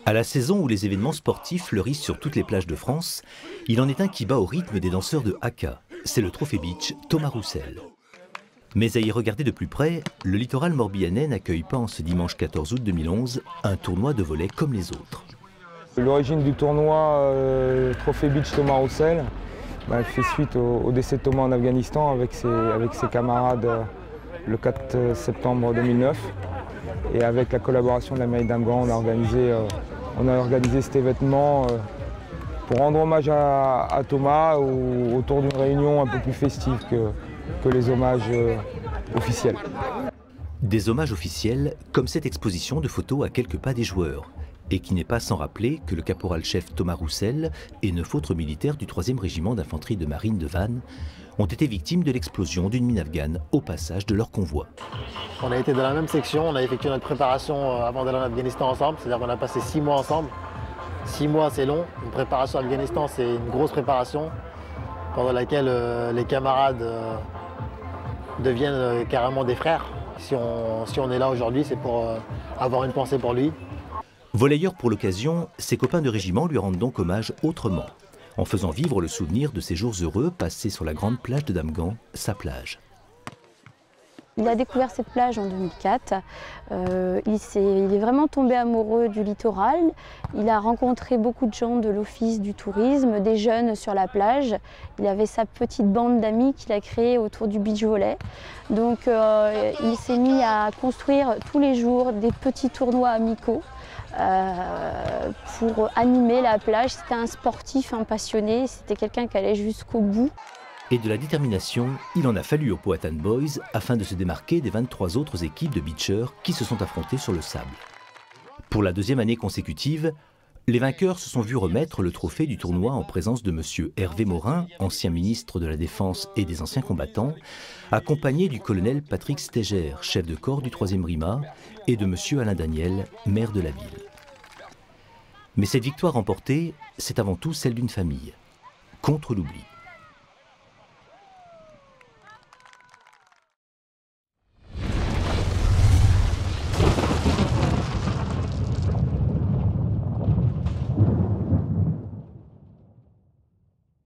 À la saison où les événements sportifs fleurissent sur toutes les plages de France, il en est un qui bat au rythme des danseurs de haka. C'est le Trophy Beach Thomas Roussel. Mais à y regarder de plus près, le littoral morbihanais n'accueille pas en ce dimanche 14 août 2011 un tournoi de volley comme les autres. L'origine du tournoi Trophy Beach Thomas Roussel fait suite au décès de Thomas en Afghanistan avec ses camarades le 4 septembre 2009. Et avec la collaboration de la mairie d'Amgan, on a organisé cet événement pour rendre hommage à Thomas autour d'une réunion un peu plus festive que les hommages officiels. Des hommages officiels comme cette exposition de photos à quelques pas des joueurs. Et qui n'est pas sans rappeler que le caporal-chef Thomas Roussel et 9 autres militaires du 3e régiment d'infanterie de marine de Vannes ont été victimes de l'explosion d'une mine afghane au passage de leur convoi. On a été dans la même section, on a effectué notre préparation avant d'aller en Afghanistan ensemble, c'est-à-dire qu'on a passé 6 mois ensemble. 6 mois c'est long, une préparation en Afghanistan c'est une grosse préparation pendant laquelle les camarades deviennent carrément des frères. Si on est là aujourd'hui, c'est pour avoir une pensée pour lui. Volleyeur pour l'occasion, ses copains de régiment lui rendent donc hommage autrement, en faisant vivre le souvenir de ces jours heureux passés sur la grande plage de Damgan, sa plage. Il a découvert cette plage en 2004. Il est vraiment tombé amoureux du littoral. Il a rencontré beaucoup de gens de l'office du tourisme, des jeunes sur la plage. Il avait sa petite bande d'amis qu'il a créée autour du beach volley. Donc il s'est mis à construire tous les jours des petits tournois amicaux pour animer la plage. C'était un sportif, un passionné, c'était quelqu'un qui allait jusqu'au bout. Et de la détermination, il en a fallu aux Powhatan Boys afin de se démarquer des 23 autres équipes de beachers qui se sont affrontées sur le sable. Pour la 2e année consécutive, les vainqueurs se sont vus remettre le trophée du tournoi en présence de M. Hervé Morin, ancien ministre de la Défense et des anciens combattants, accompagné du colonel Patrick Stéger, chef de corps du 3e RIMA, et de M. Alain Daniel, maire de la ville. Mais cette victoire remportée, c'est avant tout celle d'une famille, contre l'oubli.